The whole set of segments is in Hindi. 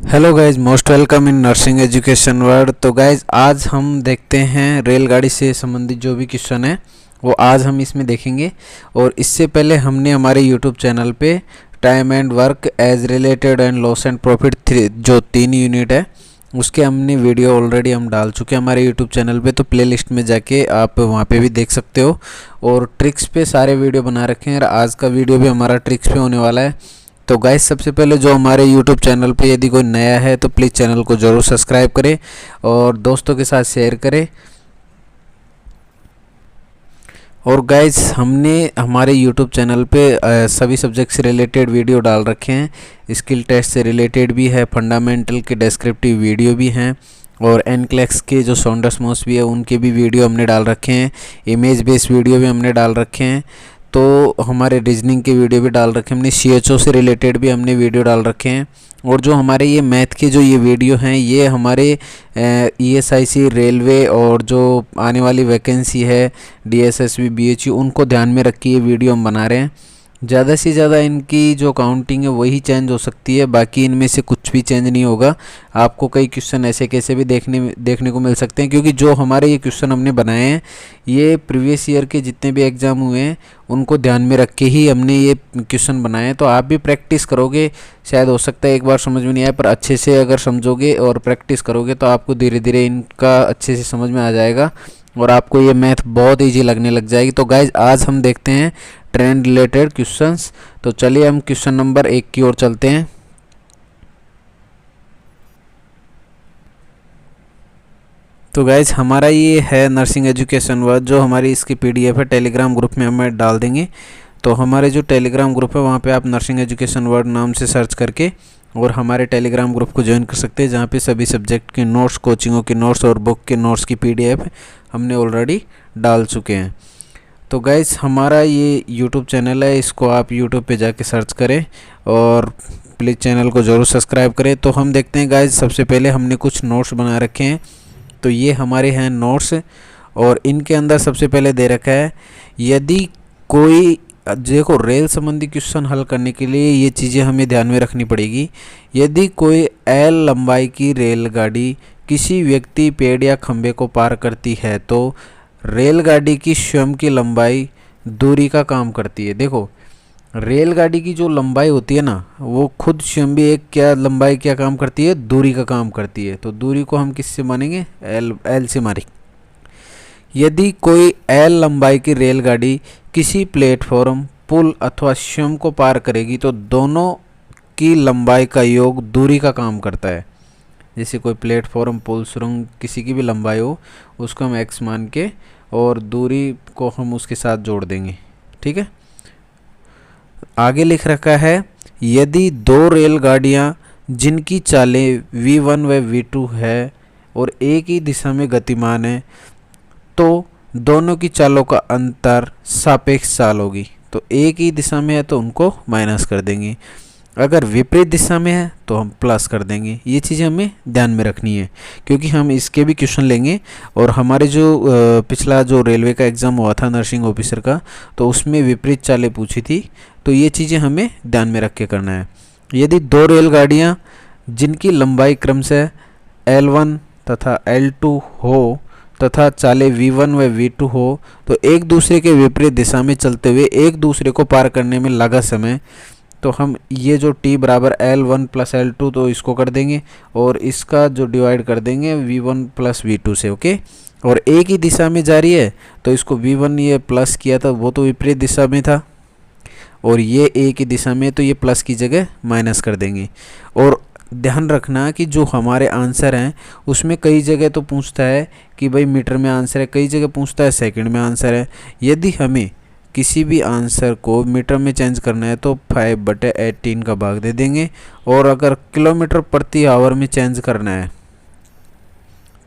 Hello guys, most welcome in nursing education world. तो गाइज आज हम देखते हैं रेलगाड़ी से संबंधित जो भी क्वेश्चन है वो आज हम इसमें देखेंगे। और इससे पहले हमने हमारे यूट्यूब चैनल पे time and work age related and loss and profit जो 3 यूनिट है उसके हमने वीडियो ऑलरेडी हम डाल चुके हैं हमारे यूट्यूब चैनल पे। तो प्लेलिस्ट में जाके आप वहाँ पे भी देख सकते हो और ट्रिक्स पे सारे वीडियो बना रखे हैं। और आज का वीडियो भी हमारा ट्रिक्स पे होने वाला है। तो गाइस सबसे पहले जो हमारे यूट्यूब चैनल पे यदि कोई नया है तो प्लीज़ चैनल को ज़रूर सब्सक्राइब करें और दोस्तों के साथ शेयर करें। और गाइस हमने हमारे यूट्यूब चैनल पे सभी सब्जेक्ट से रिलेटेड वीडियो डाल रखे हैं। स्किल टेस्ट से रिलेटेड भी है, फंडामेंटल के डिस्क्रिप्टिव वीडियो भी हैं और एनक्लेक्स के जो सोंडसमॉस भी है उनके भी वीडियो हमने डाल रखे हैं। इमेज बेस्ड वीडियो भी हमने डाल रखे हैं। तो हमारे रीजनिंग के वीडियो भी डाल रखे हैं हमने। CHO से रिलेटेड भी हमने वीडियो डाल रखे हैं। और जो हमारे ये मैथ के जो ये वीडियो हैं ये हमारे ESIC रेलवे और जो आने वाली वैकेंसी है DSSB BHU उनको ध्यान में रख के ये वीडियो हम बना रहे हैं। ज़्यादा से ज़्यादा इनकी जो काउंटिंग है वही चेंज हो सकती है, बाकी इनमें से कुछ भी चेंज नहीं होगा। आपको कई क्वेश्चन ऐसे कैसे भी देखने को मिल सकते हैं, क्योंकि जो हमारे ये क्वेश्चन हमने बनाए हैं ये प्रीवियस ईयर के जितने भी एग्ज़ाम हुए हैं उनको ध्यान में रख के ही हमने ये क्वेश्चन बनाए हैं। तो आप भी प्रैक्टिस करोगे, शायद हो सकता है एक बार समझ में नहीं आए, पर अच्छे से अगर समझोगे और प्रैक्टिस करोगे तो आपको धीरे धीरे इनका अच्छे से समझ में आ जाएगा और आपको ये मैथ बहुत ईजी लगने लग जाएगी। तो गाइज आज हम देखते हैं ट्रेंड रिलेटेड क्वेश्चंस। तो चलिए हम क्वेश्चन नंबर 1 की ओर चलते हैं। तो गाइज हमारा ये है नर्सिंग एजुकेशन वर्ल्ड, जो हमारी इसकी PDF है टेलीग्राम ग्रुप में हमें डाल देंगे। तो हमारे जो टेलीग्राम ग्रुप है वहाँ पे आप नर्सिंग एजुकेशन वर्ल्ड नाम से सर्च करके और हमारे टेलीग्राम ग्रुप को ज्वाइन कर सकते हैं, जहाँ पे सभी सब्जेक्ट के नोट्स, कोचिंगों के नोट्स और बुक के नोट्स की PDF हमने ऑलरेडी डाल चुके हैं। तो गाइस हमारा ये यूट्यूब चैनल है, इसको आप यूट्यूब पे जाके सर्च करें और प्लीज़ चैनल को ज़रूर सब्सक्राइब करें। तो हम देखते हैं गाइस, सबसे पहले हमने कुछ नोट्स बना रखे हैं। तो ये हमारे हैं नोट्स और इनके अंदर सबसे पहले दे रखा है यदि कोई, देखो रेल संबंधी क्वेश्चन हल करने के लिए ये चीज़ें हमें ध्यान में रखनी पड़ेगी। यदि कोई L लंबाई की रेलगाड़ी किसी व्यक्ति, पेड़ या खंभे को पार करती है तो रेलगाड़ी की स्वयं की लंबाई दूरी का काम करती है। देखो रेलगाड़ी की जो लंबाई होती है ना वो खुद स्वयं भी एक क्या काम करती है, दूरी का काम करती है। तो दूरी को हम किससे मानेंगे, L से मानेंगे। यदि कोई L लंबाई की रेलगाड़ी किसी प्लेटफॉर्म, पुल अथवा स्वयं को पार करेगी तो दोनों की लंबाई का योग दूरी का काम करता है। जैसे कोई प्लेटफॉर्म, पुल, सुरंग किसी की भी लंबाई हो उसको हम x मान के और दूरी को हम उसके साथ जोड़ देंगे। ठीक है, आगे लिख रखा है यदि 2 रेलगाड़ियाँ जिनकी चालें V1 व V2 है और एक ही दिशा में गतिमान है तो दोनों की चालों का अंतर सापेक्ष चाल होगी। तो एक ही दिशा में है तो उनको माइनस कर देंगे, अगर विपरीत दिशा में है तो हम प्लस कर देंगे। ये चीज़ें हमें ध्यान में रखनी है क्योंकि हम इसके भी क्वेश्चन लेंगे। और हमारे जो पिछला जो रेलवे का एग्ज़ाम हुआ था नर्सिंग ऑफिसर का, तो उसमें विपरीत चालें पूछी थी। तो ये चीज़ें हमें ध्यान में रख के करना है। यदि 2 रेलगाड़ियाँ जिनकी लंबाई क्रमशः L1 तथा L2 हो तथा चालें V1 व V2 हो तो एक दूसरे के विपरीत दिशा में चलते हुए एक दूसरे को पार करने में लगा समय, तो हम ये जो T बराबर L1 प्लस L2 तो इसको कर देंगे और इसका जो डिवाइड कर देंगे V1 प्लस V2 से। ओके, और एक ही दिशा में जा रही है तो इसको V1 ये प्लस किया था वो तो विपरीत दिशा में था और ये एक ही दिशा में, तो ये प्लस की जगह माइनस कर देंगे। और ध्यान रखना कि जो हमारे आंसर हैं उसमें कई जगह तो पूछता है कि भाई मीटर में आंसर है, कई जगह पूछता है सेकंड में आंसर है। यदि हमें किसी भी आंसर को मीटर में चेंज करना है तो 5/18 का भाग दे देंगे और अगर किलोमीटर प्रति आवर में चेंज करना है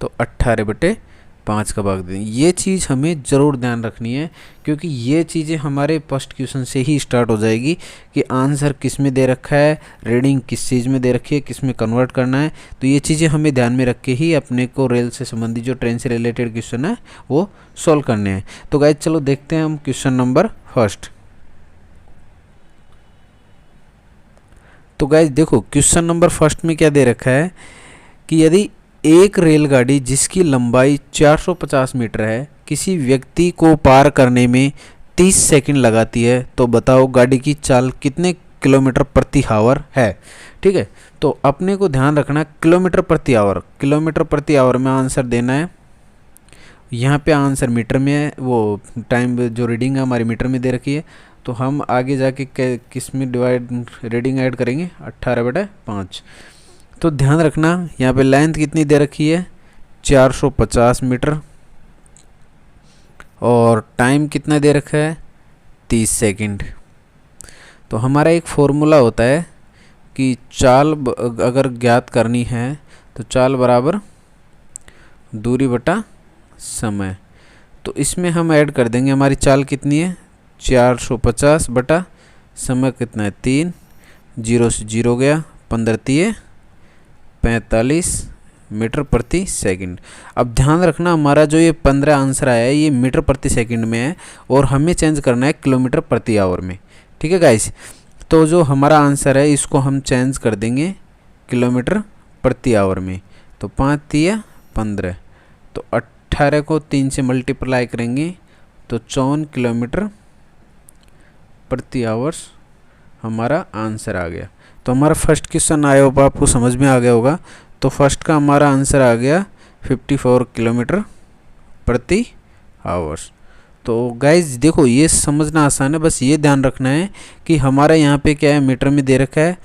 तो 18/5 का भाग दे देंगे। ये चीज़ हमें ज़रूर ध्यान रखनी है क्योंकि ये चीज़ें हमारे फर्स्ट क्वेश्चन से ही स्टार्ट हो जाएगी कि आंसर किस में दे रखा है, रीडिंग किस चीज़ में दे रखी है, किस में कन्वर्ट करना है। तो ये चीज़ें हमें ध्यान में रख के ही अपने को रेल से संबंधित जो ट्रेन से रिलेटेड क्वेश्चन है वो सॉल्व करने हैं। तो गाइज चलो देखते हैं हम क्वेश्चन नंबर 1। तो गाइज देखो क्वेश्चन नंबर फर्स्ट में क्या दे रखा है कि यदि एक रेलगाड़ी जिसकी लंबाई 450 मीटर है किसी व्यक्ति को पार करने में 30 सेकंड लगाती है तो बताओ गाड़ी की चाल कितने किलोमीटर प्रति आवर है। ठीक है, तो अपने को ध्यान रखना किलोमीटर प्रति आवर में आंसर देना है। यहाँ पे आंसर मीटर में है, वो टाइम जो रीडिंग है हमारी मीटर में दे रखी है। तो हम आगे जाके किस में रीडिंग ऐड करेंगे 18/5। तो ध्यान रखना यहाँ पे लेंथ कितनी दे रखी है 450 मीटर और टाइम कितना दे रखा है 30 सेकंड। तो हमारा एक फॉर्मूला होता है कि चाल अगर ज्ञात करनी है तो चाल बराबर दूरी बटा समय। तो इसमें हम ऐड कर देंगे हमारी चाल कितनी है 450 बटा समय कितना है 3, 0 से 0 गया 15 3 45 मीटर प्रति सेकंड। अब ध्यान रखना हमारा जो ये 15 आंसर आया है ये मीटर प्रति सेकंड में है और हमें चेंज करना है किलोमीटर प्रति आवर में। ठीक है गाइस, तो जो हमारा आंसर है इसको हम चेंज कर देंगे किलोमीटर प्रति आवर में। तो 5 3 15, तो 18 को 3 से मल्टीप्लाई करेंगे तो 54 किलोमीटर प्रति आवर्स हमारा आंसर आ गया। तो हमारा फर्स्ट क्वेश्चन आया होगा, आपको समझ में आ गया होगा। तो फर्स्ट का हमारा आंसर आ गया 54 किलोमीटर प्रति आवर्स। तो गाइज देखो ये समझना आसान है, बस ये ध्यान रखना है कि हमारा यहाँ पे क्या है मीटर में दे रखा है,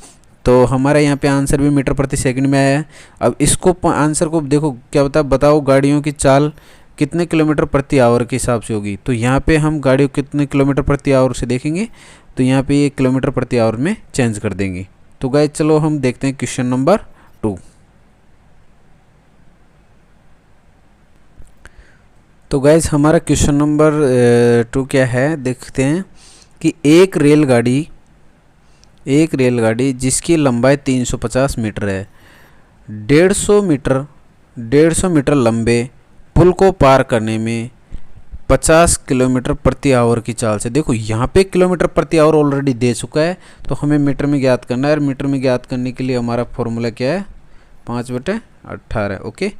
तो हमारा यहाँ पे आंसर भी मीटर प्रति सेकंड में आया है। अब इसको आंसर को देखो क्या बताओ गाड़ियों की चाल कितने किलोमीटर प्रति आवर के हिसाब से होगी। तो यहाँ पे हम गाड़ियों कितने किलोमीटर प्रति आवर से देखेंगे तो यहाँ पे ये किलोमीटर प्रति आवर में चेंज कर देंगे। तो गाइज चलो हम देखते हैं क्वेश्चन नंबर 2। तो गाइज हमारा क्वेश्चन नंबर 2 क्या है देखते हैं कि एक रेलगाड़ी जिसकी लंबाई 350 मीटर है 150 मीटर लंबे पुल को पार करने में 50 किलोमीटर प्रति आवर की चाल से। देखो यहाँ पे किलोमीटर प्रति आवर ऑलरेडी दे चुका है तो हमें मीटर में ज्ञात करना है। और मीटर में ज्ञात करने के लिए हमारा फॉर्मूला क्या है 5/18 ओके,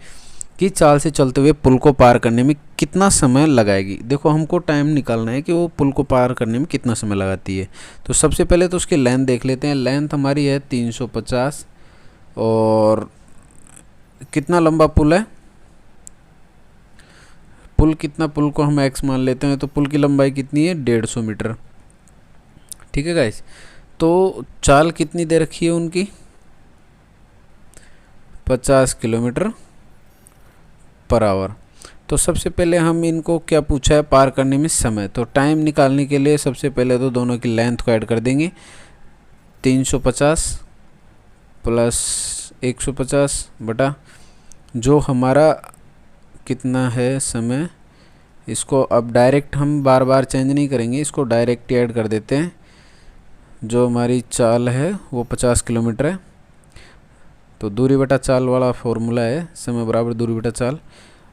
की चाल से चलते हुए पुल को पार करने में कितना समय लगाएगी। देखो हमको टाइम निकालना है कि वो पुल को पार करने में कितना समय लगाती है। तो सबसे पहले तो उसकी लेंथ देख लेते हैं। लेंथ हमारी है 350 और कितना लंबा पुल है, पुल को हम x मान लेते हैं। तो पुल की लंबाई कितनी है 150 मीटर। ठीक है गाइस, तो चाल कितनी दे रखी है उनकी 50 किलोमीटर पर आवर। तो सबसे पहले हम इनको क्या पूछा है पार करने में समय। तो टाइम निकालने के लिए सबसे पहले तो दोनों की लेंथ को ऐड कर देंगे 350 प्लस 150 बटा जो हमारा कितना है समय। इसको अब डायरेक्ट हम बार बार चेंज नहीं करेंगे, इसको डायरेक्ट ऐड कर देते हैं। जो हमारी चाल है वो 50 किलोमीटर है। तो दूरी बटा चाल वाला फॉर्मूला है समय बराबर दूरी बटा चाल।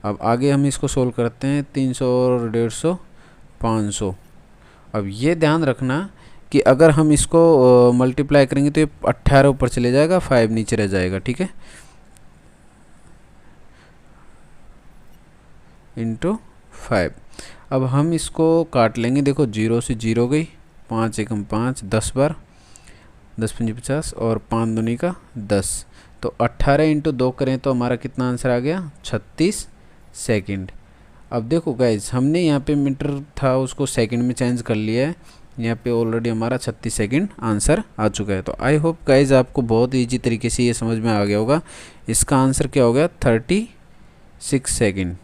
अब आगे हम इसको सोल्व करते हैं 300 और 150 500। अब ये ध्यान रखना कि अगर हम इसको मल्टीप्लाई करेंगे तो ये 18 ऊपर चले जाएगा 5 नीचे रह जाएगा। ठीक है, इंटू 5। अब हम इसको काट लेंगे। देखो 0 से 0 गई 5 एकम 5 10 बार 10 पंजी 50 और 5 दूनी का 10। तो 18 इंटू 2 करें तो हमारा कितना आंसर आ गया 36 सेकंड। अब देखो गाइज हमने यहाँ पे मीटर था उसको सेकंड में चेंज कर लिया है। यहाँ पे ऑलरेडी हमारा 36 सेकंड आंसर आ चुका है। तो आई होप गाइज आपको बहुत ईजी तरीके से ये समझ में आ गया होगा। इसका आंसर क्या हो गया 36 सेकंड।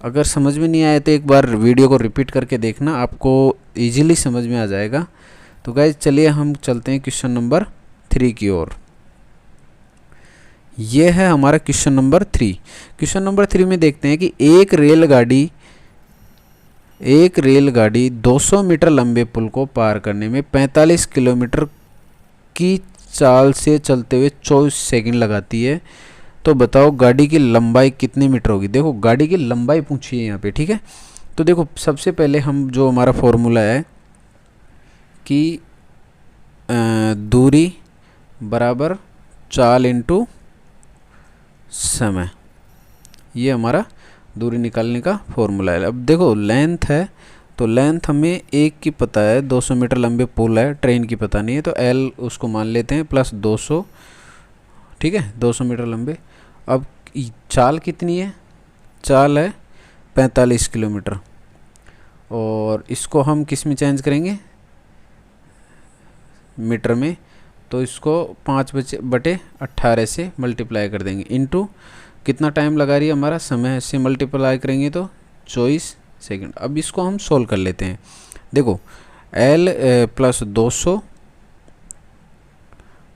अगर समझ में नहीं आया तो एक बार वीडियो को रिपीट करके देखना, आपको ईजिली समझ में आ जाएगा। तो गाइज चलिए हम चलते हैं क्वेश्चन नंबर 3 की ओर। ये है हमारा क्वेश्चन नंबर 3। क्वेश्चन नंबर 3 में देखते हैं कि एक रेलगाड़ी 200 मीटर लंबे पुल को पार करने में 45 किलोमीटर की चाल से चलते हुए 24 सेकंड लगाती है। तो बताओ गाड़ी की लंबाई कितने मीटर होगी। देखो गाड़ी की लंबाई पूछी है यहाँ पे। ठीक है, तो देखो सबसे पहले हम जो हमारा फॉर्मूला है कि दूरी बराबर चाल इंटू समय, ये हमारा दूरी निकालने का फॉर्मूला है। अब देखो लेंथ है, तो लेंथ हमें एक की पता है, 200 मीटर लंबे पुल है, ट्रेन की पता नहीं है, तो एल उसको मान लेते हैं प्लस 200, ठीक है, 200 मीटर लंबे। अब चाल कितनी है, चाल है 45 किलोमीटर, और इसको हम किस में चेंज करेंगे, मीटर में, तो इसको 5/18 से मल्टीप्लाई कर देंगे, इनटू कितना टाइम लगा रही है हमारा, समय से मल्टीप्लाई करेंगे तो 24 सेकंड। अब इसको हम सोल्व कर लेते हैं। देखो L प्लस 200,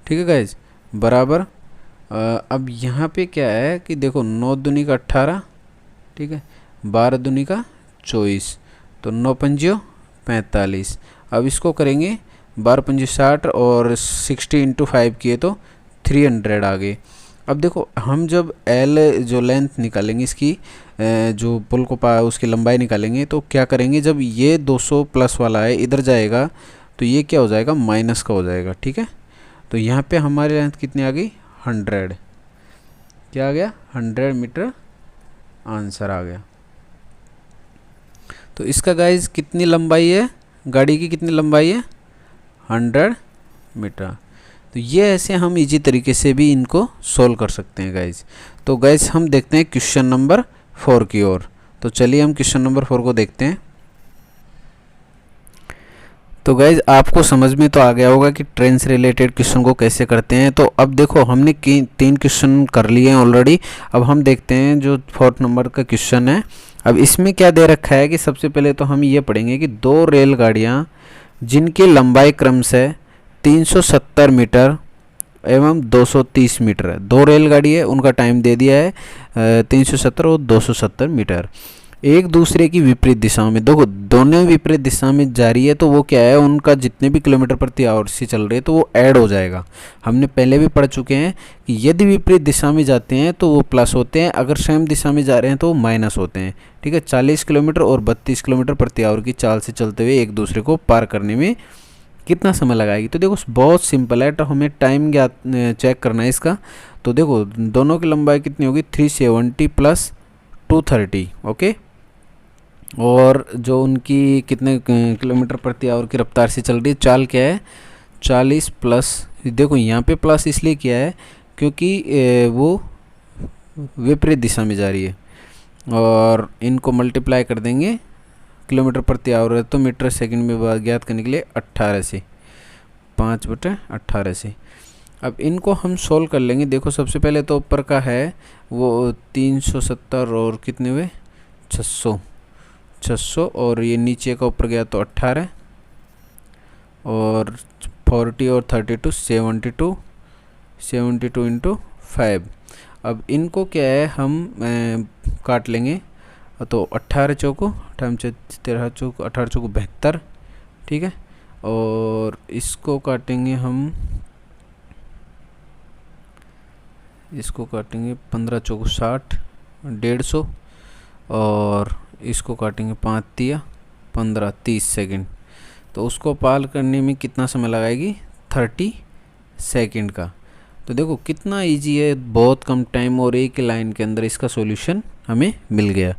ठीक है गाइज, बराबर अब यहाँ पे क्या है कि देखो 9 दूनी का 18, ठीक है, 12 दूनी का 24, तो 9 पंजियो 45। अब इसको करेंगे 12 पंजी 60 और 60 इंटू 5 किए तो 300 आ गए। अब देखो हम जब L जो लेंथ निकालेंगे इसकी, जो पुल को उसकी लंबाई निकालेंगे, तो क्या करेंगे, जब ये 200 प्लस वाला है इधर जाएगा तो ये क्या हो जाएगा, माइनस का हो जाएगा, ठीक है। तो यहाँ पे हमारी लेंथ कितनी आ गई, 100, क्या आ गया, 100 मीटर आंसर आ गया। तो इसका गाइज कितनी लंबाई है, गाड़ी की कितनी लंबाई है, 100 मीटर। तो ये ऐसे हम इजी तरीके से भी इनको सोल्व कर सकते हैं गाइज। तो गाइज हम देखते हैं क्वेश्चन नंबर 4 की ओर। तो चलिए हम क्वेश्चन नंबर 4 को देखते हैं। तो गाइज आपको समझ में तो आ गया होगा कि ट्रेन से रिलेटेड क्वेश्चन को कैसे करते हैं। तो अब देखो हमने 3 क्वेश्चन कर लिए हैं ऑलरेडी। अब हम देखते हैं जो 4th नंबर का क्वेश्चन है। अब इसमें क्या दे रखा है कि सबसे पहले तो हम ये पढ़ेंगे कि 2 रेलगाड़ियाँ जिनकी लंबाई क्रमशः 370 मीटर एवं 230 मीटर है, 2 रेलगाड़ी है, उनका टाइम दे दिया है 370 और 270 मीटर, एक दूसरे की विपरीत दिशाओं में, देखो दोनों विपरीत दिशा में जा रही है, तो वो क्या है, उनका जितने भी किलोमीटर प्रति आवर से चल रहे हैं तो वो ऐड हो जाएगा। हमने पहले भी पढ़ चुके हैं कि यदि विपरीत दिशा में जाते हैं तो वो प्लस होते हैं, अगर सेम दिशा में जा रहे हैं तो वो माइनस होते हैं, ठीक है। 40 किलोमीटर और 32 किलोमीटर प्रति आवर की चाल से चलते हुए एक दूसरे को पार करने में कितना समय लगाएगी। तो देखो बहुत सिंपल है, तो हमें टाइम चेक करना है इसका। तो देखो दोनों की लंबाई कितनी होगी, 370 प्लस 230, ओके। और जो उनकी कितने किलोमीटर प्रति आवर की रफ्तार से चल रही है, चाल क्या है 40 प्लस, देखो यहाँ पे प्लस इसलिए किया है क्योंकि वो विपरीत दिशा में जा रही है, और इनको मल्टीप्लाई कर देंगे, किलोमीटर प्रति आवर है तो मीटर सेकंड में ज्ञात करने के लिए 18 से 5/18 से। अब इनको हम सोल्व कर लेंगे। देखो सबसे पहले तो ऊपर का है वो 370 और कितने हुए 600 और ये नीचे का ऊपर गया तो 18 और 40 और 32 72 इंटू 5। अब इनको क्या है हम काट लेंगे, तो 18 चौको 13 चौको 18 चौको 72, ठीक है। और इसको काटेंगे हम, इसको काटेंगे 15 चौको 60, 150, और इसको काटेंगे 5 तिया 15, 30 सेकंड। तो उसको पार करने में कितना समय लगाएगी, 30 सेकंड का। तो देखो कितना इजी है, बहुत कम टाइम और एक लाइन के अंदर इसका सॉल्यूशन हमें मिल गया।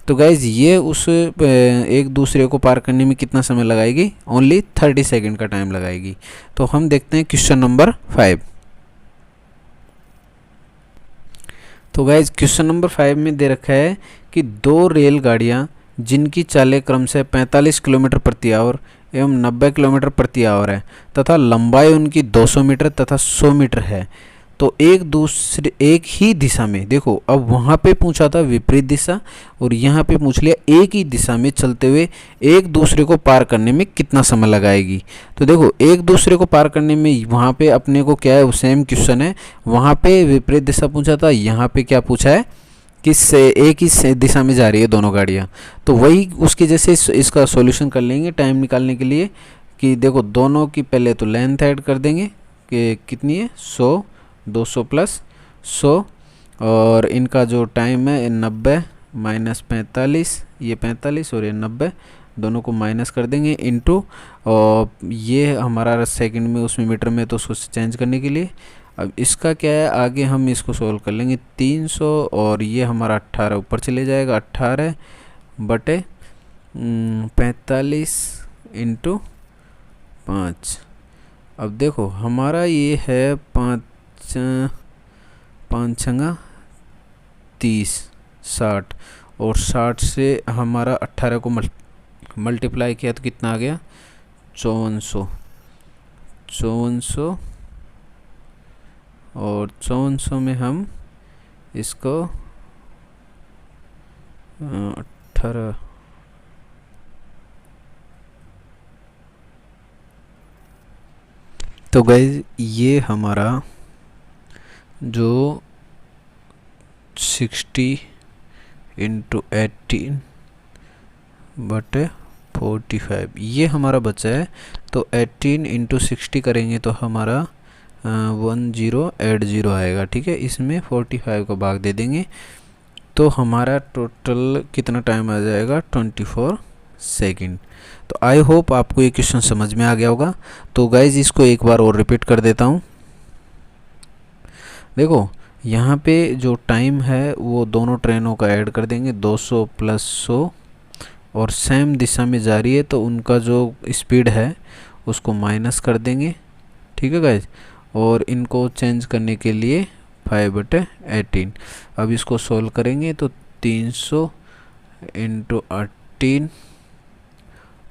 तो गाइज ये उस एक दूसरे को पार करने में कितना समय लगाएगी, ओनली 30 सेकंड का टाइम लगाएगी। तो हम देखते हैं क्वेश्चन नंबर 5। तो गाइज क्वेश्चन नंबर 5 में दे रखा है कि 2 रेलगाड़ियाँ जिनकी चालें क्रमशः 45 किलोमीटर प्रति आवर एवं 90 किलोमीटर प्रति आवर है तथा लंबाई उनकी 200 मीटर तथा 100 मीटर है, तो एक ही दिशा में, देखो अब वहाँ पे पूछा था विपरीत दिशा और यहाँ पे पूछ लिया एक ही दिशा में चलते हुए एक दूसरे को पार करने में कितना समय लगाएगी। तो देखो एक दूसरे को पार करने में वहाँ पे अपने को क्या है, वो सेम क्वेश्चन है, वहाँ पे विपरीत दिशा पूछा था, यहाँ पे क्या पूछा है कि एक ही दिशा में जा रही है दोनों गाड़ियाँ। तो वही उसके जैसे इसका सॉल्यूशन कर लेंगे टाइम निकालने के लिए, कि देखो दोनों की पहले तो लेंथ ऐड कर देंगे कि कितनी है 100, 200 प्लस 100, और इनका जो टाइम है 90 माइनस 45, ये 45 और ये 90 दोनों को माइनस कर देंगे इनटू, और ये हमारा सेकंड में उसमें मीटर में तो उसको चेंज करने के लिए। अब इसका क्या है, आगे हम इसको सोल्व कर लेंगे 300, और ये हमारा 18 ऊपर चले जाएगा, 18 बटे 45 इंटू 5। अब देखो हमारा ये है 5 छंगा 30, 60, और 60 से हमारा 18 को मल्टीप्लाई किया तो कितना आ गया, 5400, और 5400 में हम इसको 18, तो गाइज ये हमारा जो 60 इंटू 18 बटे 45 ये हमारा बचा है। तो 18 इंटू 60 करेंगे तो हमारा 1080 आएगा, ठीक है। इसमें 45 का भाग दे देंगे तो हमारा टोटल कितना टाइम आ जाएगा, 24 सेकंड। तो आई होप आपको ये क्वेश्चन समझ में आ गया होगा। तो गाइज इसको एक बार और रिपीट कर देता हूँ। देखो यहाँ पे जो टाइम है वो दोनों ट्रेनों का ऐड कर देंगे, 200 + 100, और सेम दिशा में जा रही है तो उनका जो स्पीड है उसको माइनस कर देंगे, ठीक है गाइज। और इनको चेंज करने के लिए 5/18। अब इसको सोल्व करेंगे तो 300 इंटू 18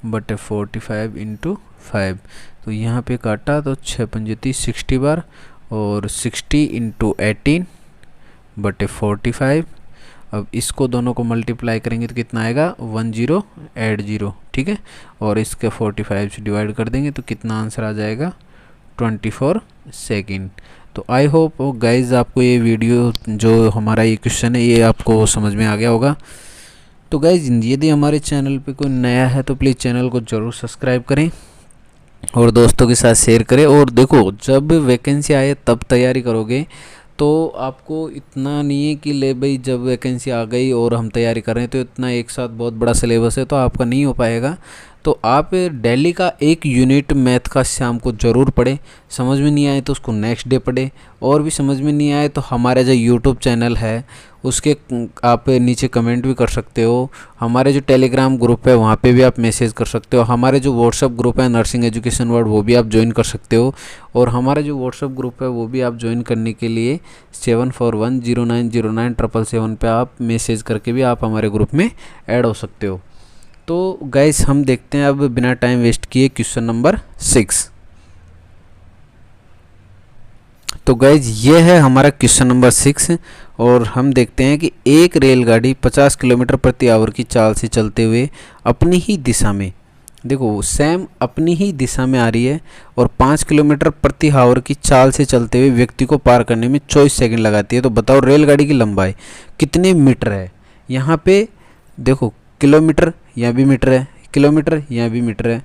बटे 45 इंटू 5। तो यहाँ पे काटा तो 6 × 30 60 बार, और 60 इंटू 18 बटे 45। अब इसको दोनों को मल्टीप्लाई करेंगे तो कितना आएगा, 1080, ठीक है। और इसके 45 से डिवाइड कर देंगे तो कितना आंसर आ जाएगा, 24 सेकंड। तो आई होप गाइज आपको ये वीडियो जो हमारा ये क्वेश्चन है ये आपको समझ में आ गया होगा। तो गाइज यदि हमारे चैनल पे कोई नया है तो प्लीज़ चैनल को ज़रूर सब्सक्राइब करें और दोस्तों के साथ शेयर करें। और देखो जब वैकेंसी आए तब तैयारी करोगे तो आपको इतना नहीं है कि ले भाई जब वैकेंसी आ गई और हम तैयारी कर रहे हैं तो इतना एक साथ बहुत बड़ा सिलेबस है तो आपका नहीं हो पाएगा। तो आप डेली का 1 यूनिट मैथ का शाम को ज़रूर पढ़ें, समझ में नहीं आए तो उसको नेक्स्ट डे पढ़ें, और भी समझ में नहीं आए तो हमारा जो यूट्यूब चैनल है उसके आप नीचे कमेंट भी कर सकते हो। हमारे जो टेलीग्राम ग्रुप है वहाँ पे भी आप मैसेज कर सकते हो। हमारे जो व्हाट्सअप ग्रुप है नर्सिंग एजुकेशन वर्ल्ड वो भी आप ज्वाइन कर सकते हो। और हमारा जो व्हाट्सअप ग्रुप है वो भी आप ज्वाइन करने के लिए 7410909777 पे आप मैसेज करके भी आप हमारे ग्रुप में ऐड हो सकते हो। तो गाइस हम देखते हैं अब बिना टाइम वेस्ट किए क्वेश्चन नंबर 6। तो गाइज ये है हमारा क्वेश्चन नंबर 6, और हम देखते हैं कि एक रेलगाड़ी 50 किलोमीटर प्रति आवर की चाल से चलते हुए अपनी ही दिशा में, देखो सेम अपनी ही दिशा में आ रही है, और 5 किलोमीटर प्रति आवर की चाल से चलते हुए व्यक्ति को पार करने में 24 सेकंड लगाती है। तो बताओ रेलगाड़ी की लंबाई कितने मीटर है। यहाँ पे देखो किलोमीटर यहाँ भी मीटर है, किलोमीटर यहाँ भी मीटर है,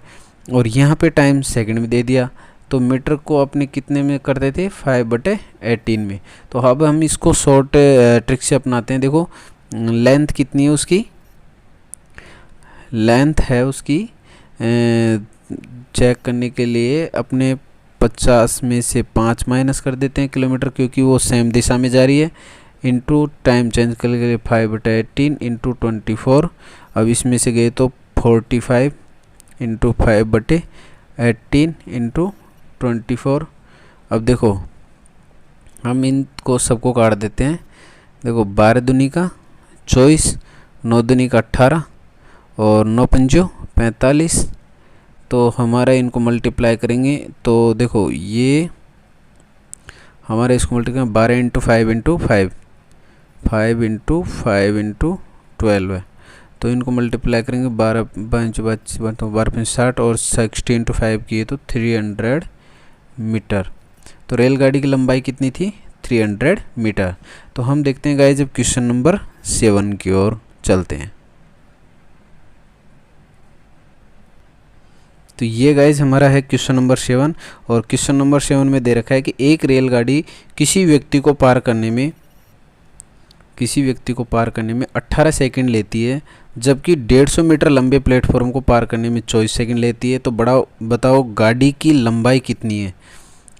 और यहाँ पे टाइम सेकंड में दे दिया। तो मीटर को अपने कितने में कर देते, 5/18 में। तो अब हम इसको शॉर्ट ट्रिक से अपनाते हैं। देखो लेंथ कितनी है उसकी, लेंथ है उसकी चेक करने के लिए अपने 50 में से 5 माइनस कर देते हैं किलोमीटर, क्योंकि वो सेम दिशा में जा रही है, इंटू टाइम चेंज करने के लिए 5/18 इंटू 24। अब इसमें से गए तो 45 इंटू 5/18 इंटू 24। अब देखो हम इनको सबको काट देते हैं। देखो 12 दूनी का 24, 9 दूनी का 18, और 9 पंजो 45। तो हमारा इनको मल्टीप्लाई करेंगे तो देखो ये हमारे इसको multiply 12 into 5 into 5, 5 into 5 into 12 है। तो इनको मल्टीप्लाई करेंगे 12 5 12 60, और 60 इंटू 5 किए तो 300 मीटर। तो रेलगाड़ी की लंबाई कितनी थी, 300 मीटर। तो हम देखते हैं गाइस जब क्वेश्चन नंबर 7 की ओर चलते हैं। तो ये गाइस हमारा है क्वेश्चन नंबर 7, और क्वेश्चन नंबर 7 में दे रखा है कि एक रेलगाड़ी किसी व्यक्ति को पार करने में किसी व्यक्ति को पार करने में 18 सेकंड लेती है, जबकि 150 मीटर लंबे प्लेटफॉर्म को पार करने में 24 सेकंड लेती है, तो बताओ गाड़ी की लंबाई कितनी है।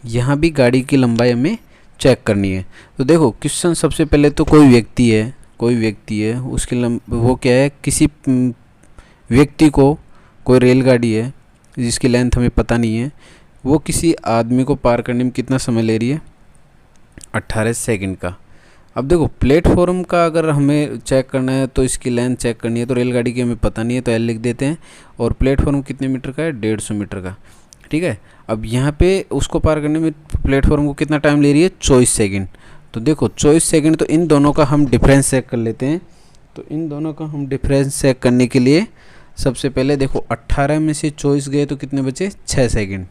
यहाँ भी गाड़ी की लंबाई हमें चेक करनी है। तो देखो क्वेश्चन सबसे पहले तो कोई व्यक्ति है उसकी वो क्या है, किसी व्यक्ति को, कोई रेलगाड़ी है जिसकी लेंथ हमें पता नहीं है, वो किसी आदमी को पार करने में कितना समय ले रही है, 18 सेकंड का। अब देखो प्लेटफॉर्म का अगर हमें चेक करना है तो इसकी लेंथ चेक करनी है, तो रेलगाड़ी की हमें पता नहीं है तो एल लिख देते हैं, और प्लेटफॉर्म कितने मीटर का है, 150 मीटर का, ठीक है। अब यहाँ पे उसको पार करने में प्लेटफॉर्म को कितना टाइम ले रही है, 24 सेकंड। तो देखो 24 सेकंड, तो इन दोनों का हम डिफरेंस चेक कर लेते हैं। तो इन दोनों का हम डिफरेंस चेक करने के लिए सबसे पहले देखो 18 में से 24 गए तो कितने बचे, 6 सेकंड,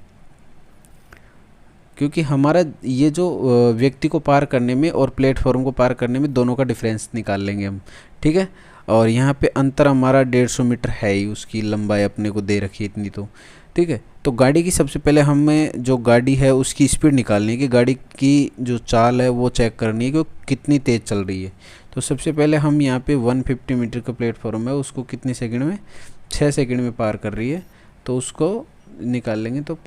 क्योंकि हमारा ये जो व्यक्ति को पार करने में और प्लेटफॉर्म को पार करने में दोनों का डिफरेंस निकाल लेंगे हम, ठीक है। और यहाँ पे अंतर हमारा 150 मीटर है ही, उसकी लंबाई अपने को दे रखी है इतनी, तो ठीक है। तो गाड़ी की सबसे पहले हमें जो गाड़ी है उसकी स्पीड निकालनी है, कि गाड़ी की जो चाल है वो चेक करनी है कि वो कितनी तेज़ चल रही है। तो सबसे पहले हम यहाँ पे 150 मीटर का प्लेटफॉर्म है, उसको कितने सेकंड में, 6 सेकंड में पार कर रही है, तो उसको निकाल लेंगे। तो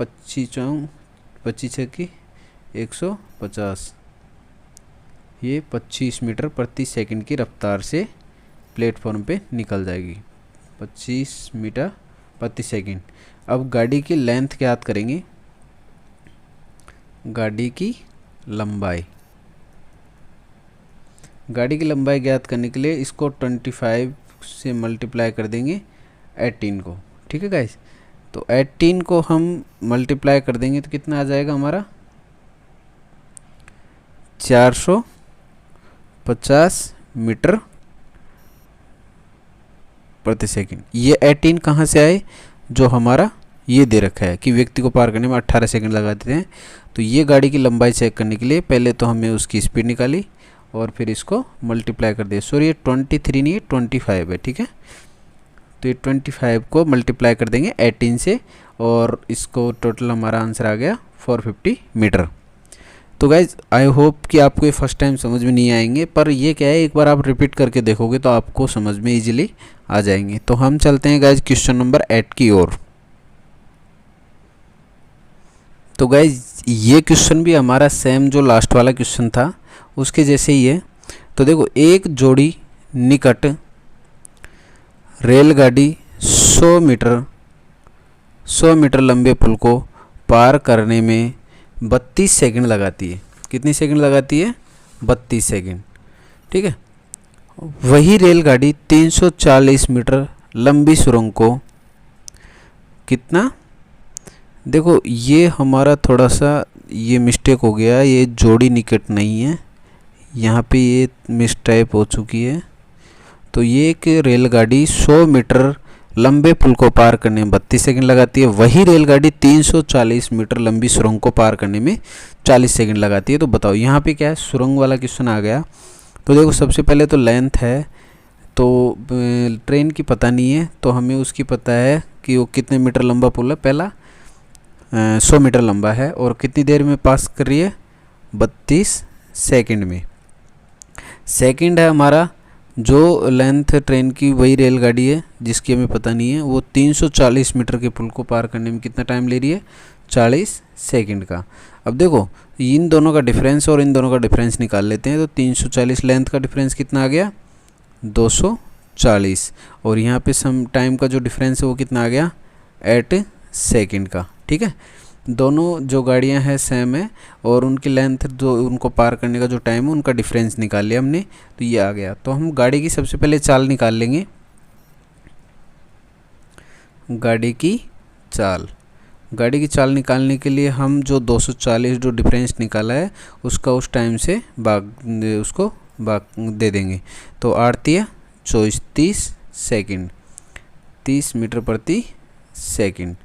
25 की 150, ये 25 मीटर प्रति सेकंड की रफ्तार से प्लेटफॉर्म पे निकल जाएगी, 25 मीटर प्रति सेकंड। अब गाड़ी की लेंथ ज्ञात करेंगे, गाड़ी की लंबाई ज्ञात करने के लिए इसको 25 से मल्टीप्लाई कर देंगे 18 को, ठीक है गाइस। तो 18 को हम मल्टीप्लाई कर देंगे तो कितना आ जाएगा हमारा, 450 मीटर प्रति सेकंड। ये 18 कहाँ से आए, जो हमारा ये दे रखा है कि व्यक्ति को पार करने में 18 सेकंड लगा देते हैं। तो ये गाड़ी की लंबाई चेक करने के लिए पहले तो हमने उसकी स्पीड निकाली और फिर इसको मल्टीप्लाई कर दिया। सॉरी ये 23 नहीं है, 25 है, ठीक है। तो ये 25 को मल्टीप्लाई कर देंगे 18 से, और इसको टोटल हमारा आंसर आ गया 450 मीटर। तो गाइज आई होप कि आपको ये फर्स्ट टाइम समझ में नहीं आएंगे, पर ये क्या है, एक बार आप रिपीट करके देखोगे तो आपको समझ में इजीली आ जाएंगे। तो हम चलते हैं गाइज क्वेश्चन नंबर 8 की ओर। तो गाइज ये क्वेश्चन भी हमारा सेम जो लास्ट वाला क्वेश्चन था उसके जैसे ही है। तो देखो एक जोड़ी निकट रेलगाड़ी 100 मीटर लंबे पुल को पार करने में 32 सेकंड लगाती है। कितनी सेकंड लगाती है, 32 सेकंड, ठीक है। वही रेलगाड़ी 340 मीटर लंबी सुरंग को कितना, देखो ये हमारा थोड़ा सा ये मिस्टेक हो गया, ये जोड़ी निकट नहीं है, यहाँ पे ये मिसटाइप हो चुकी है। तो ये एक रेलगाड़ी 100 मीटर लंबे पुल को पार करने में 32 सेकंड लगाती है, वही रेलगाड़ी 340 मीटर लंबी सुरंग को पार करने में 40 सेकंड लगाती है। तो बताओ यहाँ पे क्या है, सुरंग वाला क्वेश्चन आ गया। तो देखो सबसे पहले तो लेंथ है, तो ट्रेन की पता नहीं है, तो हमें उसकी पता है कि वो कितने मीटर लंबा पुल है, पहला 100 मीटर लंबा है और कितनी देर में पास कर रही है, 32 सेकंड में। सेकंड है हमारा जो लेंथ ट्रेन की, वही रेलगाड़ी है जिसकी हमें पता नहीं है, वो 340 मीटर के पुल को पार करने में कितना टाइम ले रही है, 40 सेकंड का। अब देखो इन दोनों का डिफरेंस और इन दोनों का डिफरेंस निकाल लेते हैं। तो 340 लेंथ का डिफरेंस कितना आ गया, 240, और यहाँ पे सम टाइम का जो डिफरेंस है वो कितना आ गया, 8 सेकंड का, ठीक है। दोनों जो गाड़ियां हैं सेम है और उनकी लेंथ जो उनको पार करने का जो टाइम है उनका डिफरेंस निकाल लिया हमने, तो ये आ गया। तो हम गाड़ी की सबसे पहले चाल निकाल लेंगे, गाड़ी की चाल निकालने के लिए हम जो 240 जो डिफरेंस निकाला है उसका उस टाइम से उसको दे देंगे। तो 8 या 24, 30 सेकेंड, 30 मीटर प्रति सेकेंड,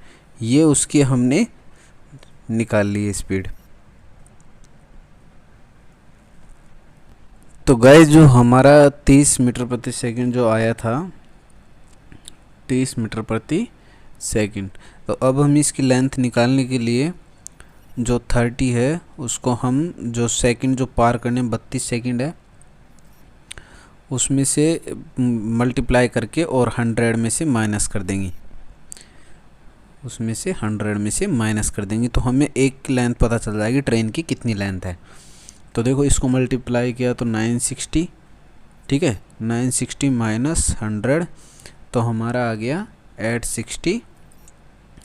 ये उसकी हमने निकाल ली है स्पीड। तो गाइस जो हमारा 30 मीटर प्रति सेकंड जो आया था, 30 मीटर प्रति सेकंड, तो अब हम इसकी लेंथ निकालने के लिए जो 30 है उसको हम जो सेकंड जो पार करने में 32 सेकंड है उसमें से मल्टीप्लाई करके और 100 में से माइनस कर देंगी, उसमें से 100 में से माइनस कर देंगी, तो हमें एक लेंथ पता चल जाएगी ट्रेन की कितनी लेंथ है। तो देखो इसको मल्टीप्लाई किया तो 960, ठीक है, 960 माइनस 100 तो हमारा आ गया 860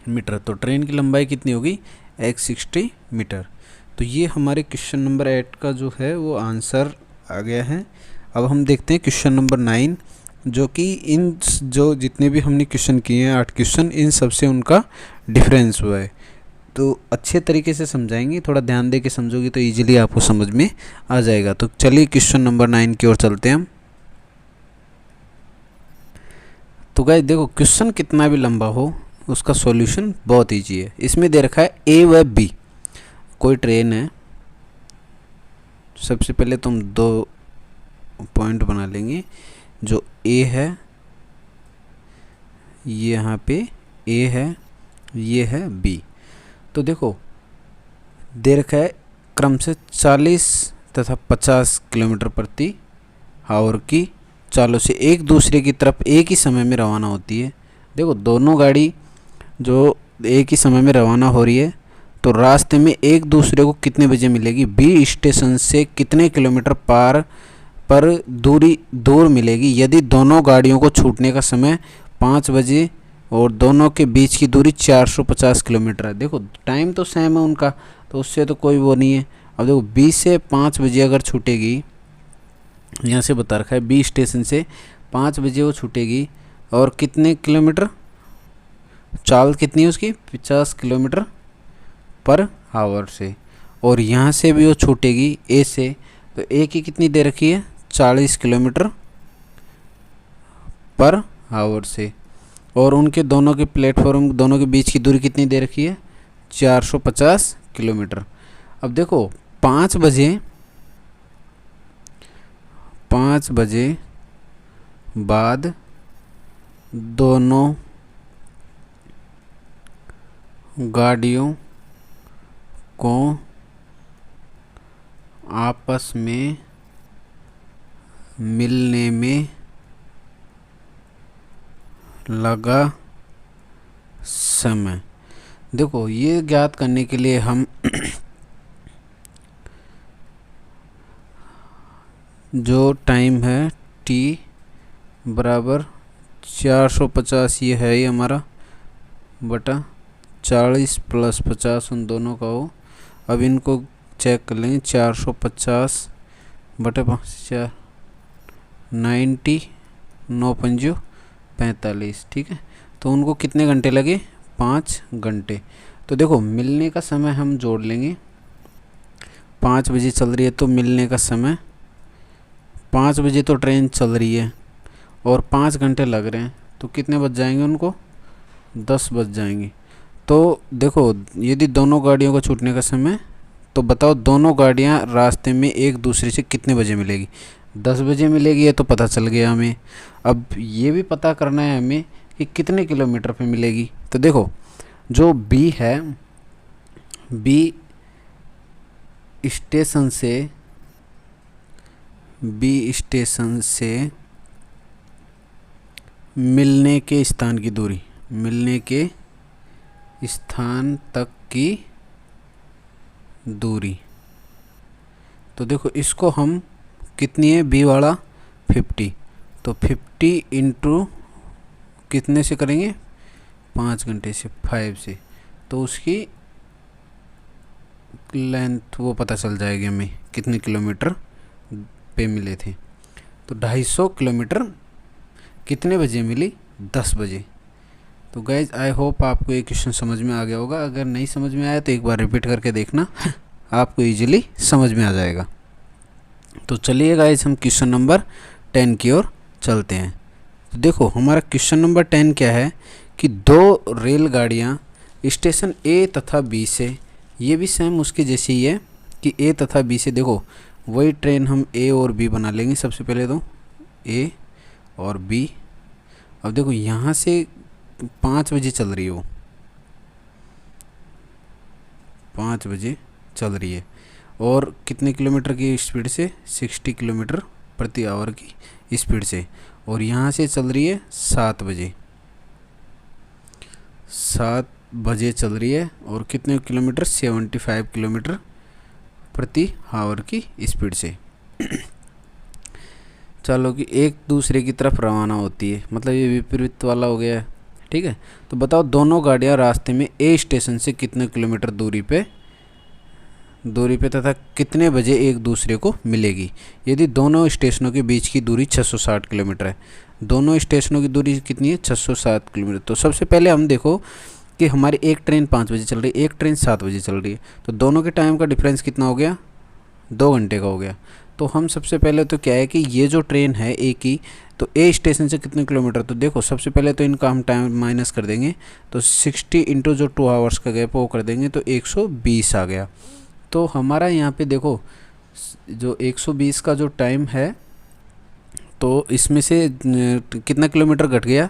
मीटर। तो ट्रेन की लंबाई कितनी होगी, 860 मीटर। तो ये हमारे क्वेश्चन नंबर 8 का जो है वो आंसर आ गया है। अब हम देखते हैं क्वेश्चन नंबर 9, जो कि इन जो जितने भी हमने क्वेश्चन किए हैं 8 क्वेश्चन, इन सबसे उनका डिफरेंस हुआ है। तो अच्छे तरीके से समझाएंगे, थोड़ा ध्यान दे के समझोगे तो इजीली आपको समझ में आ जाएगा। तो चलिए क्वेश्चन नंबर 9 की ओर चलते हैं हम। तो गाइस देखो, क्वेश्चन कितना भी लंबा हो उसका सॉल्यूशन बहुत ईजी है। इसमें दे रखा है ए व बी, कोई ट्रेन है। सबसे पहले तुम 2 पॉइंट बना लेंगे, जो ए है, ये यहाँ पे ए है, ये है बी। तो देखो दे रखा है क्रम से 40 तथा 50 किलोमीटर प्रति आवर की चालों से एक दूसरे की तरफ एक ही समय में रवाना होती है। देखो दोनों गाड़ी जो एक ही समय में रवाना हो रही है, तो रास्ते में एक दूसरे को कितने बजे मिलेगी, बी स्टेशन से कितने किलोमीटर पर दूर मिलेगी यदि दोनों गाड़ियों को छूटने का समय 5 बजे और दोनों के बीच की दूरी 450 किलोमीटर है। देखो टाइम तो सेम है उनका, तो उससे तो कोई वो नहीं है। अब देखो 20 से 5 बजे अगर छूटेगी, यहाँ से बता रखा है बी स्टेशन से 5 बजे वो छूटेगी, और कितने किलोमीटर, चाल कितनी है उसकी, 50 किलोमीटर पर आवर से। और यहाँ से भी वो छूटेगी ए से, तो ए की कितनी दे रखी है, 40 किलोमीटर पर आवर से। और उनके दोनों के प्लेटफॉर्म दोनों के बीच की दूरी कितनी दे रखी है, 450 किलोमीटर। अब देखो 5 बजे बाद दोनों गाड़ियों को आपस में मिलने में लगा समय। देखो ये ज्ञात करने के लिए हम जो टाइम है t बराबर 450 ये है, ये हमारा बटा 40 प्लस 50 उन दोनों का हो। अब इनको चेक कर लेंगे, 450 बटे 4 90 9 पंजो 45, ठीक है। तो उनको कितने घंटे लगे, 5 घंटे। तो देखो मिलने का समय हम जोड़ लेंगे, 5 बजे चल रही है तो मिलने का समय 5 बजे तो ट्रेन चल रही है और 5 घंटे लग रहे हैं, तो कितने बज जाएंगे उनको, 10 बज जाएंगे। तो देखो यदि दोनों गाड़ियों का छूटने का समय, तो बताओ दोनों गाड़ियां रास्ते में एक दूसरे से कितने बजे मिलेगी, 10 बजे मिलेगी, ये तो पता चल गया हमें। अब ये भी पता करना है हमें कि कितने किलोमीटर पे मिलेगी। तो देखो जो बी है, बी स्टेशन से मिलने के स्थान की दूरी, मिलने के स्थान तक की दूरी, तो देखो इसको हम कितनी है, बी वाला 50, तो 50 इंटू कितने से करेंगे, 5 घंटे से, 5 से, तो उसकी लेंथ वो पता चल जाएगी हमें कितने किलोमीटर पे मिले थे। तो 250 किलोमीटर कितने बजे मिली, 10 बजे। तो गाइज आई होप आपको ये क्वेश्चन समझ में आ गया होगा। अगर नहीं समझ में आया तो एक बार रिपीट करके देखना, आपको इजीली समझ में आ जाएगा। तो चलिए गाइज हम क्वेश्चन नंबर 10 की ओर चलते हैं। तो देखो हमारा क्वेश्चन नंबर 10 क्या है कि 2 रेलगाड़ियाँ स्टेशन ए तथा बी से, ये भी सेम उसके जैसे ही है कि ए तथा बी से, देखो वही ट्रेन हम ए और बी बना लेंगे सबसे पहले, तो ए और बी। अब देखो यहाँ से 5 बजे चल रही है, वो 5 बजे चल रही है और कितने किलोमीटर की स्पीड से, 60 किलोमीटर प्रति आवर की स्पीड से, और यहाँ से चल रही है 7 बजे, 7 बजे चल रही है, और कितने किलोमीटर, 75 किलोमीटर प्रति आवर की स्पीड से चलो कि एक दूसरे की तरफ रवाना होती है, मतलब ये विपरीत वाला हो गया है। ठीक है, तो बताओ दोनों गाड़ियाँ रास्ते में ए स्टेशन से कितने किलोमीटर दूरी पे तथा कितने बजे एक दूसरे को मिलेगी। यदि दोनों स्टेशनों के बीच की दूरी 660 किलोमीटर है, दोनों स्टेशनों की दूरी कितनी है, 660 किलोमीटर। तो सबसे पहले हम देखो कि हमारी एक ट्रेन 5 बजे चल रही है, एक ट्रेन 7 बजे चल रही है, तो दोनों के टाइम का डिफरेंस कितना हो गया, 2 घंटे का हो गया। तो हम सबसे पहले तो क्या है कि ये जो ट्रेन है ए की, तो ए स्टेशन से कितने किलोमीटर, तो देखो सबसे पहले तो इनका हम टाइम माइनस कर देंगे, तो 60 इंटू जो 2 आवर्स का गैप वो कर देंगे, तो 120 आ गया। तो हमारा यहाँ पे देखो जो 120 का जो टाइम है, तो इसमें से कितना किलोमीटर घट गया,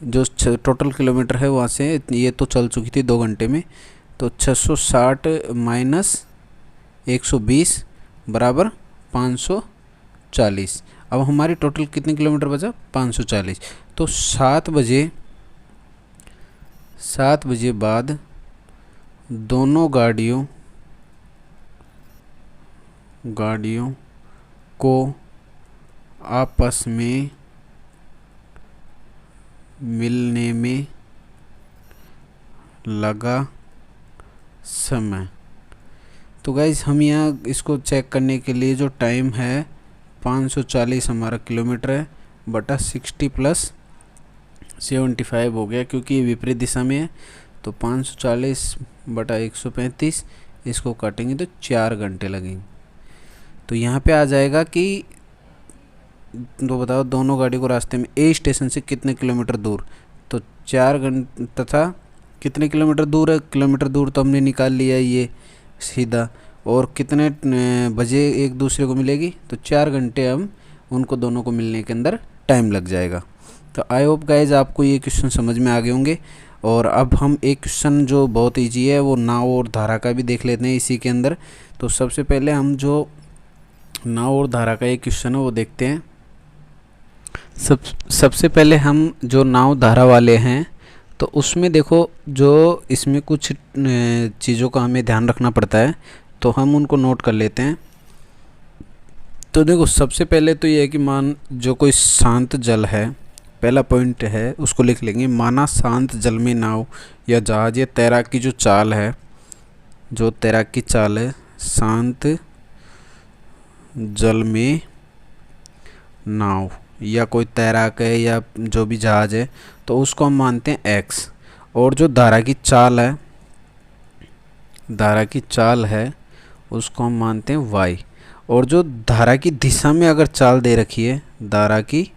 जो टोटल किलोमीटर है वहाँ से ये तो चल चुकी थी 2 घंटे में, तो 660 माइनस 120 बराबर 540। अब हमारी टोटल कितने किलोमीटर बचा, 540। तो 7 बजे बाद दोनों गाड़ियों को आपस में मिलने में लगा समय। तो गाइज हम यहाँ इसको चेक करने के लिए जो टाइम है 540 हमारा किलोमीटर है बटा 60 प्लस 75 हो गया, क्योंकि ये विपरीत दिशा में है। तो 540 बटा 135, इसको काटेंगे तो 4 घंटे लगेंगे। तो यहाँ पे आ जाएगा कि तो बताओ दोनों गाड़ी को रास्ते में ए स्टेशन से कितने किलोमीटर दूर, तो 4 घंटे तथा कितने किलोमीटर दूर है, किलोमीटर दूर तो हमने निकाल लिया ये सीधा, और कितने बजे एक दूसरे को मिलेगी, तो 4 घंटे हम उनको दोनों को मिलने के अंदर टाइम लग जाएगा। तो आई होप गाइज आपको ये क्वेश्चन समझ में आ गए होंगे। और अब हम एक क्वेश्चन जो बहुत इजी है वो नाव और धारा का भी देख लेते हैं इसी के अंदर। तो सबसे पहले हम जो नाव और धारा का एक क्वेश्चन है वो देखते हैं। सबसे पहले हम जो नाव धारा वाले हैं तो उसमें देखो जो इसमें कुछ चीज़ों का हमें ध्यान रखना पड़ता है, तो हम उनको नोट कर लेते हैं। तो देखो सबसे पहले तो ये है कि मान जो कोई शांत जल है, पहला पॉइंट है उसको लिख लेंगे। माना शांत जल में नाव या जहाज या तैराक की जो चाल है, जो तैराक की चाल है, शांत जल में नाव या कोई तैराक है या जो भी जहाज है, तो उसको हम मानते हैं x। और जो धारा की चाल है उसको हम मानते हैं y। और जो धारा की दिशा में अगर चाल दे रखी है, धारा की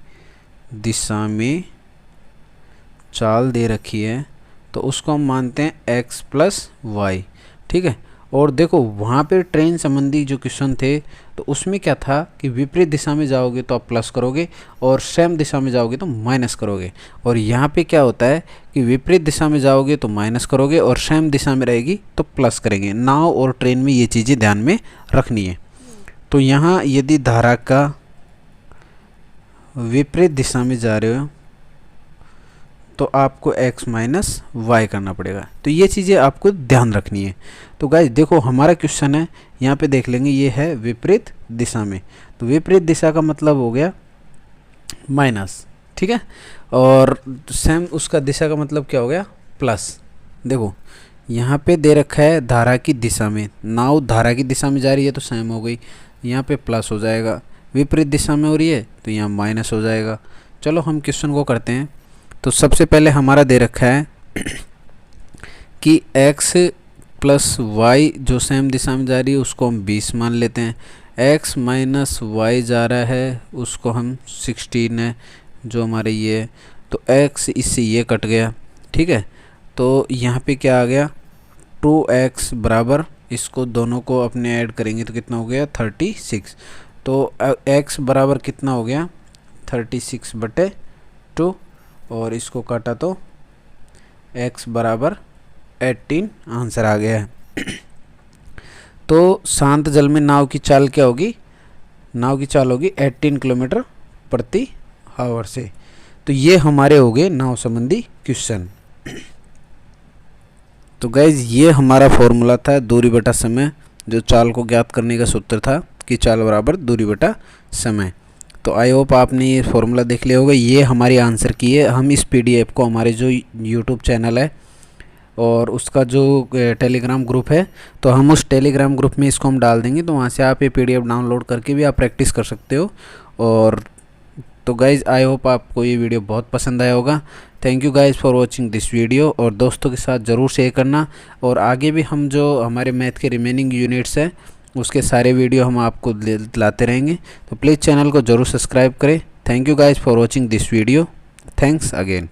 दिशा में चाल दे रखी है, तो उसको हम मानते हैं x प्लस वाई। ठीक है। और देखो वहाँ पे ट्रेन संबंधी जो क्वेश्चन थे तो उसमें क्या था कि विपरीत दिशा में जाओगे तो आप प्लस करोगे और सेम दिशा में जाओगे तो माइनस करोगे। और यहाँ पे क्या होता है कि विपरीत दिशा में जाओगे तो माइनस करोगे और सेम दिशा में रहेगी तो प्लस करेंगे। नाव और ट्रेन में ये चीज़ें ध्यान में रखनी है। तो यहाँ यदि धारा का विपरीत दिशा में जा रहे हो तो आपको x माइनस वाई करना पड़ेगा। तो ये चीज़ें आपको ध्यान रखनी है। तो गाइस देखो हमारा क्वेश्चन है, यहाँ पे देख लेंगे, ये है विपरीत दिशा में। तो विपरीत दिशा का मतलब हो गया माइनस। ठीक है। और सेम उसका दिशा का मतलब क्या हो गया, प्लस। देखो यहाँ पे दे रखा है धारा की दिशा में, नाव धारा की दिशा में जा रही है तो सेम हो गई, यहाँ पे प्लस हो जाएगा। विपरीत दिशा में हो रही है तो यहाँ माइनस हो जाएगा। चलो हम क्वेश्चन को करते हैं। तो सबसे पहले हमारा दे रखा है कि x प्लस वाई जो सेम दिशा में जा रही है उसको हम 20 मान लेते हैं। x माइनस वाई जा रहा है उसको हम 16 है जो हमारे ये है। तो x इससे ये कट गया। ठीक है। तो यहाँ पे क्या आ गया, 2x बराबर, इसको दोनों को अपने ऐड करेंगे तो कितना हो गया 36। तो x बराबर कितना हो गया 36/2 और इसको काटा तो x बराबर 18 आंसर आ गया है। तो शांत जल में नाव की चाल क्या होगी, नाव की चाल होगी 18 किलोमीटर प्रति आवर से। तो ये हमारे हो गए नाव संबंधी क्वेश्चन। तो गाइज ये हमारा फॉर्मूला था दूरी बटा समय, जो चाल को ज्ञात करने का सूत्र था कि चाल बराबर दूरी बटा समय। तो आई होप आपने ये फॉर्मूला देख लिया होगा। ये हमारी आंसर की है। हम इस पीडीएफ को हमारे जो यूट्यूब चैनल है और उसका जो टेलीग्राम ग्रुप है, तो हम उस टेलीग्राम ग्रुप में इसको हम डाल देंगे, तो वहाँ से आप ये पीडीएफ डाउनलोड करके भी आप प्रैक्टिस कर सकते हो। और तो गाइज़ आई होप आपको ये वीडियो बहुत पसंद आया होगा। Thank you guys for watching this video, और दोस्तों के साथ ज़रूर शेयर करना। और आगे भी हम जो हमारे मैथ के रिमेनिंग यूनिट्स हैं उसके सारे वीडियो हम आपको लाते रहेंगे। तो प्लीज़ चैनल को ज़रूर सब्सक्राइब करें। Thank you guys for watching this video. Thanks again.